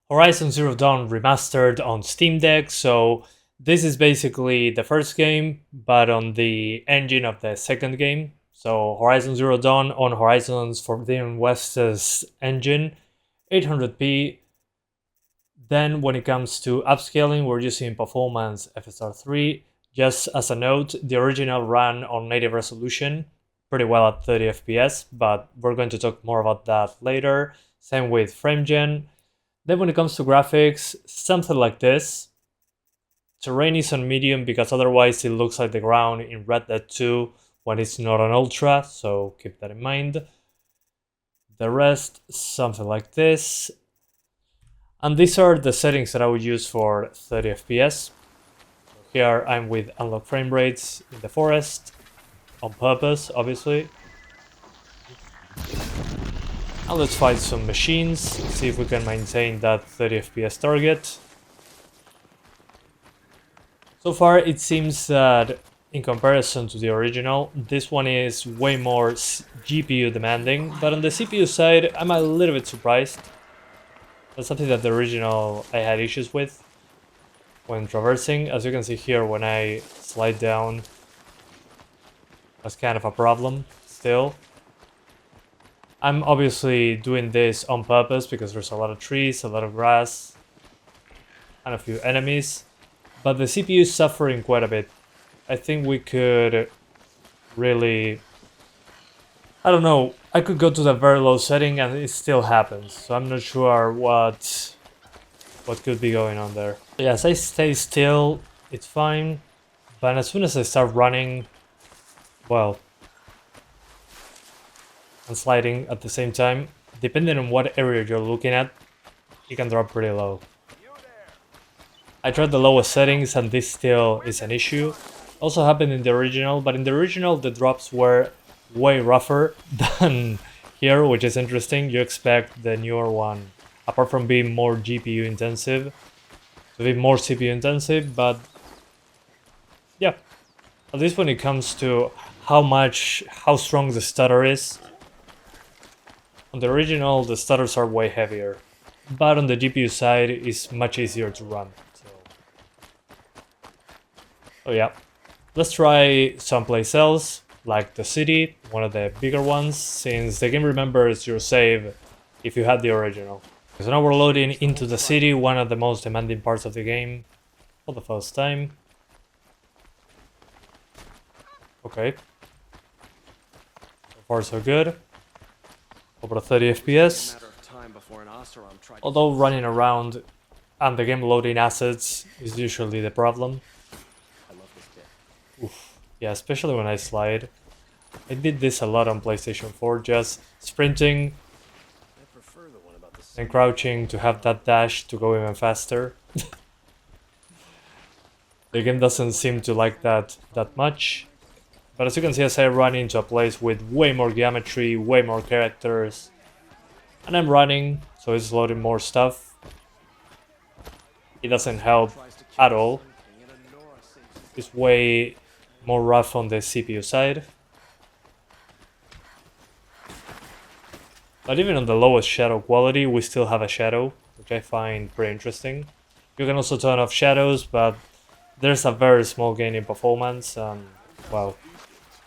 Horizon Zero Dawn Remastered on Steam Deck. So this is basically the first game, but on the engine of the second game. So Horizon Zero Dawn on Horizon's Forbidden West's engine, 800p. Then when it comes to upscaling, we're using Performance FSR3. Just as a note, the original ran on native resolution, pretty well at 30 FPS, but we're going to talk more about that later. Same with FrameGen. Then when it comes to graphics, something like this. Terrain is on medium because otherwise it looks like the ground in Red Dead 2 when it's not on ultra, so keep that in mind. The rest, something like this. And these are the settings that I would use for 30 FPS. Here I'm with unlock frame rates in the forest, on purpose, obviously. And let's fight some machines, see if we can maintain that 30 FPS target. So far it seems that in comparison to the original, this one is way more GPU demanding, but on the CPU side I'm a little bit surprised. That's something that the original I had issues with when traversing. As you can see here, when I slide down, that's kind of a problem still. I'm obviously doing this on purpose because there's a lot of trees, a lot of grass, and a few enemies. But the CPU is suffering quite a bit. I think we could really... I don't know, I could go to the very low setting and it still happens. So I'm not sure what could be going on there. Yes, I stay still, it's fine. But as soon as I start running, well, and sliding at the same time, depending on what area you're looking at, it can drop pretty low. I tried the lowest settings and this still is an issue. Also happened in the original, but in the original the drops were way rougher than here, which is interesting. You expect the newer one, apart from being more GPU intensive, to be more CPU intensive, but yeah. At least when it comes to how strong the stutter is, on the original the stutters are way heavier, but on the GPU side it's much easier to run. So yeah, let's try someplace else, like the city, one of the bigger ones, since the game remembers your save if you had the original. So now we're loading into the city, one of the most demanding parts of the game, for the first time. Okay. So far so good. Over 30 FPS. Although running around and the game loading assets is usually the problem. Oof. Yeah, especially when I slide. I did this a lot on PlayStation 4, just sprinting and crouching to have that dash to go even faster. The game doesn't seem to like that much. But as you can see, as I run into a place with way more geometry, way more characters, and I'm running, so it's loading more stuff, it doesn't help at all. It's way more rough on the CPU side. But even on the lowest shadow quality, we still have a shadow, which I find pretty interesting. You can also turn off shadows, but there's a very small gain in performance, and well,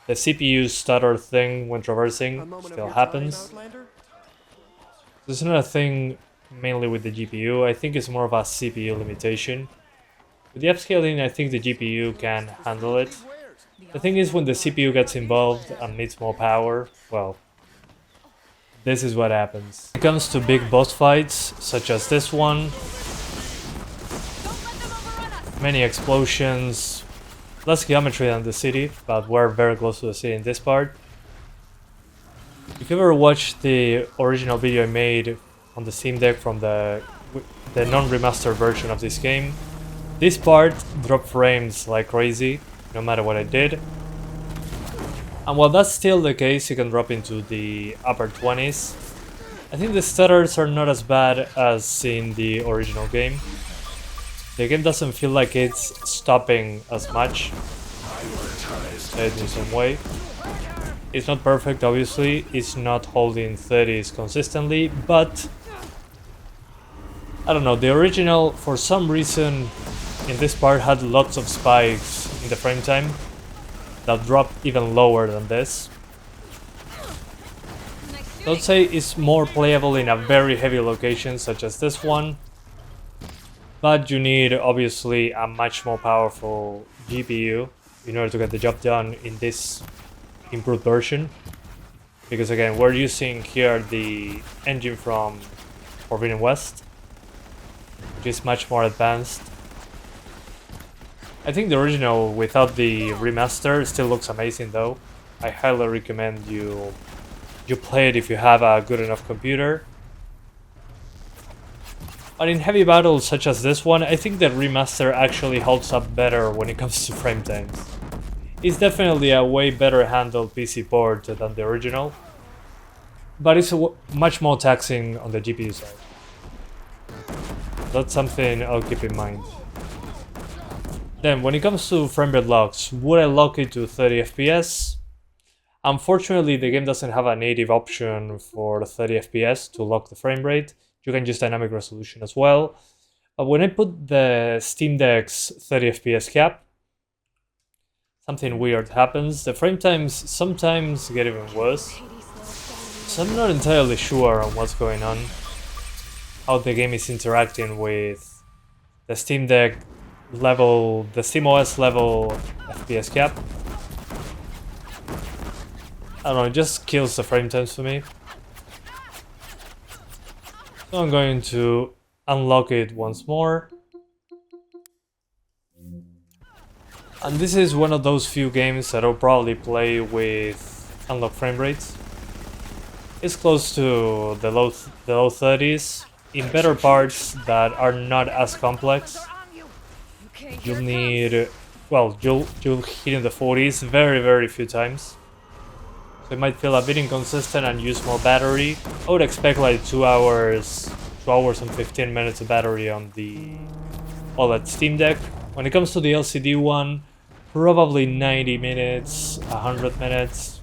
the CPU stutter thing when traversing still happens. This is not a thing mainly with the GPU, I think it's more of a CPU limitation. With the upscaling, I think the GPU can handle it. The thing is, when the CPU gets involved and needs more power, well, this is what happens. When it comes to big boss fights, such as this one, many explosions, less geometry than the city, but we're very close to the city in this part. If you ever watched the original video I made on the Steam Deck from the non-remastered version of this game, this part dropped frames like crazy, no matter what I did. And while that's still the case, you can drop into the upper 20s. I think the stutters are not as bad as in the original game. The game doesn't feel like it's stopping as much, in some way. It's not perfect, obviously. It's not holding 30s consistently, but I don't know, the original, for some reason, in this part had lots of spikes in the frame time that dropped even lower than this. I would say it's more playable in a very heavy location such as this one, but you need obviously a much more powerful GPU in order to get the job done in this improved version. Because again, we're using here the engine from Forbidden West, which is much more advanced. I think the original without the remaster still looks amazing though. I highly recommend you play it if you have a good enough computer. But in heavy battles such as this one, I think the remaster actually holds up better when it comes to frame times. It's definitely a way better handled PC port than the original, but it's much more taxing on the GPU side. That's something I'll keep in mind. Then, when it comes to frame rate locks, would I lock it to 30 FPS? Unfortunately, the game doesn't have a native option for 30 FPS to lock the frame rate. You can use dynamic resolution as well. But when I put the Steam Deck's 30 FPS cap, something weird happens. The frame times sometimes get even worse. So I'm not entirely sure on what's going on, how the game is interacting with the Steam Deck level, the SteamOS level FPS cap. I don't know, it just kills the frame times for me. So I'm going to unlock it once more. And this is one of those few games that I'll probably play with unlocked frame rates. It's close to the low 30s. In better parts that are not as complex, you'll need, well, you'll hit in the 40s very few times. So it might feel a bit inconsistent and use more battery. I would expect like 2 hours and 15 minutes of battery on the OLED Steam Deck. When it comes to the LCD one, probably 90 minutes, 100 minutes,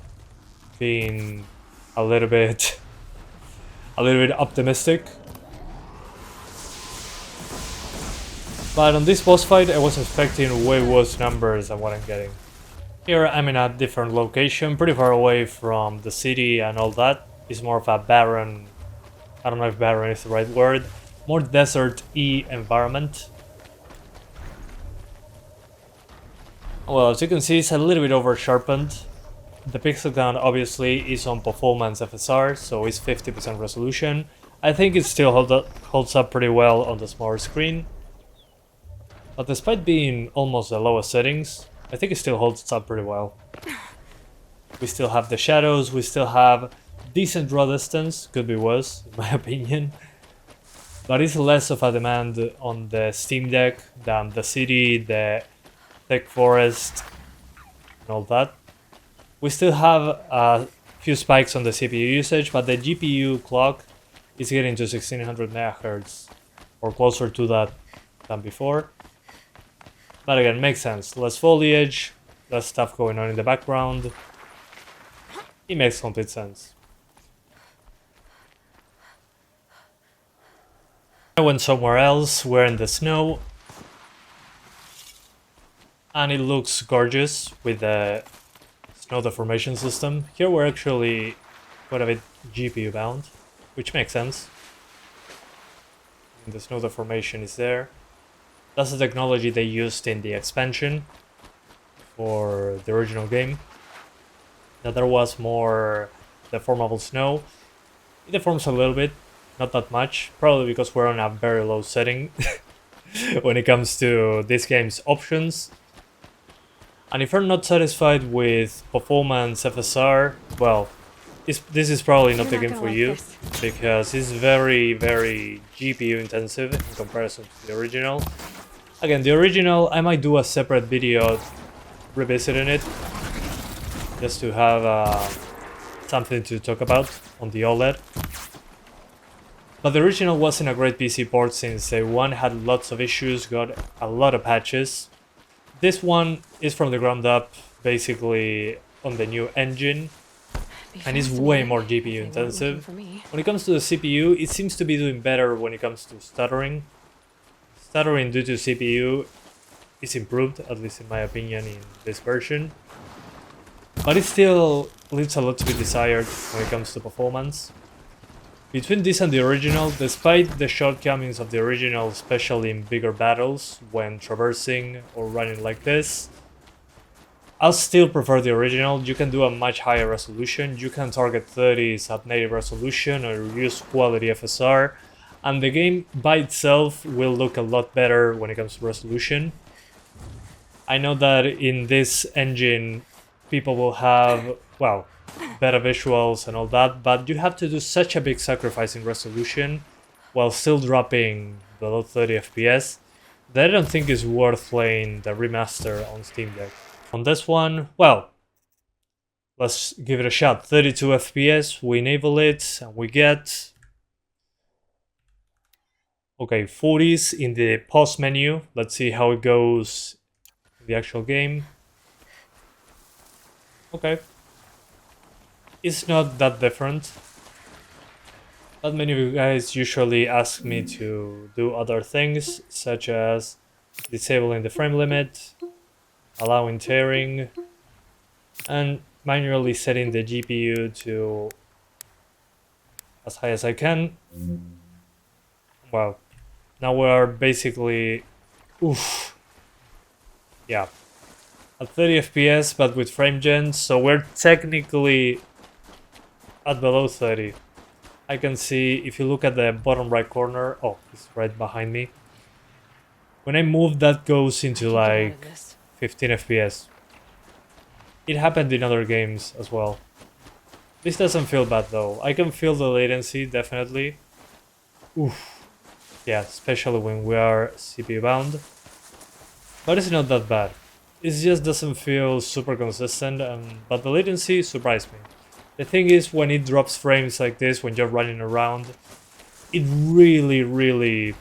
being a little bit optimistic. But on this boss fight, I was expecting way worse numbers than what I'm getting. Here I'm in a different location, pretty far away from the city and all that. It's more of a barren, I don't know if barren is the right word, more desert-y environment. Well, as you can see, it's a little bit over-sharpened. The pixel count obviously is on performance FSR, so it's 50% resolution. I think it still holds up pretty well on the smaller screen. But despite being almost the lowest settings, I think it still holds up pretty well. We still have the shadows, we still have decent draw distance, could be worse in my opinion. But it's less of a demand on the Steam Deck than the city, the thick forest, and all that. We still have a few spikes on the CPU usage, but the GPU clock is getting to 1600 MHz, or closer to that than before. But again, makes sense. Less foliage, less stuff going on in the background. It makes complete sense. I went somewhere else, we're in the snow. And it looks gorgeous with the snow deformation system. Here we're actually quite a bit GPU bound, which makes sense. And the snow deformation is there. That's the technology they used in the expansion for the original game. Now there was more deformable snow. It deforms a little bit, not that much, probably because we're on a very low setting when it comes to this game's options. And if you're not satisfied with performance FSR, well, this is probably not the game for you, because it's very GPU intensive in comparison to the original. Again, the original, I might do a separate video revisiting it, just to have something to talk about on the OLED. But the original wasn't a great PC port since day one, had lots of issues, got a lot of patches. This one is from the ground up, basically on the new engine. and it's way more GPU intensive. When it comes to the CPU, it seems to be doing better when it comes to stuttering. Stuttering due to CPU is improved, at least in my opinion, in this version. But it still leaves a lot to be desired when it comes to performance. Between this and the original, despite the shortcomings of the original, especially in bigger battles, when traversing or running like this, I'll still prefer the original. You can do a much higher resolution, you can target 30s at native resolution or use quality FSR, and the game by itself will look a lot better when it comes to resolution. I know that in this engine people will have, well, better visuals and all that, but you have to do such a big sacrifice in resolution while still dropping below 30 FPS that I don't think is worth playing the remaster on Steam Deck. On this one, well, let's give it a shot. 32 FPS, we enable it, and we get... okay, 40s in the pause menu. Let's see how it goes in the actual game. Okay. It's not that different. But many of you guys usually ask me to do other things, such as disabling the frame limit, allowing tearing, and manually setting the GPU to as high as I can. Wow. Now we are basically... oof. Yeah. At 30 FPS, but with frame gen, so we're technically at below 30. I can see, if you look at the bottom right corner, oh, it's right behind me. When I move, that goes into like 15 FPS. It happened in other games as well. This doesn't feel bad though. I can feel the latency, definitely. Oof. Yeah, especially when we are CPU bound. But it's not that bad. It just doesn't feel super consistent, but the latency surprised me. The thing is, when it drops frames like this, when you're running around, it really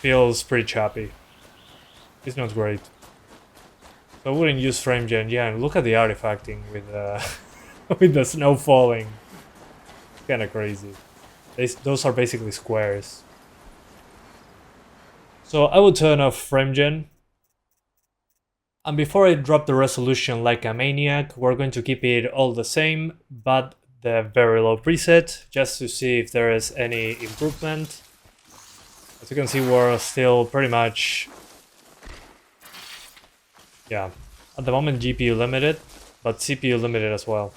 feels pretty choppy. It's not great. So I wouldn't use frame gen. Yeah, and look at the artifacting with with the snow falling. It's kind of crazy. Those are basically squares. So I would turn off frame gen. And before I drop the resolution like a maniac, we're going to keep it all the same, but the very low preset, just to see if there is any improvement. As you can see, we're still pretty much... yeah, at the moment GPU limited, but CPU limited as well.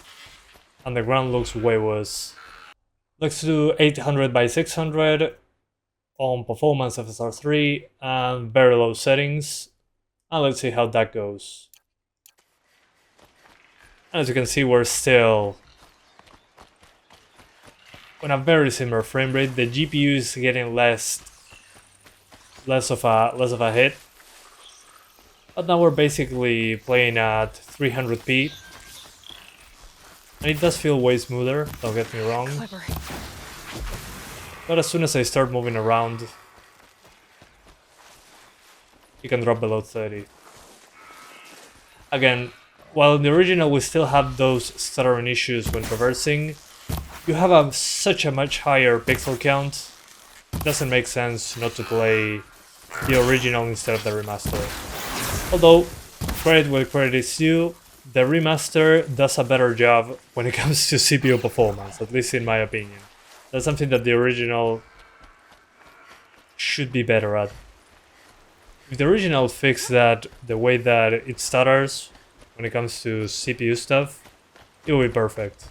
And the ground looks way worse. Let's do 800 by 600 on performance FSR 3 and very low settings. And let's see how that goes. As you can see, we're still on a very similar frame rate. The GPU is getting less of a hit. But now we're basically playing at 300p. And it does feel way smoother, don't get me wrong. But as soon as I start moving around, you can drop below 30. Again, while in the original we still have those stuttering issues when traversing, you have such a much higher pixel count. It doesn't make sense not to play the original instead of the remaster. Although, credit where credit is due, the remaster does a better job when it comes to CPU performance, at least in my opinion. That's something that the original should be better at. If the original fixed that, the way that it stutters when it comes to CPU stuff, it will be perfect.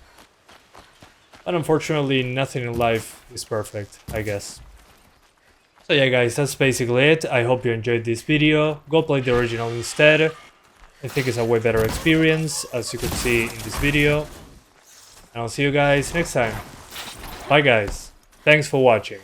But unfortunately, nothing in life is perfect, I guess. So yeah guys, that's basically it. I hope you enjoyed this video. Go play the original instead. I think it's a way better experience, as you could see in this video. And I'll see you guys next time. Bye guys. Thanks for watching.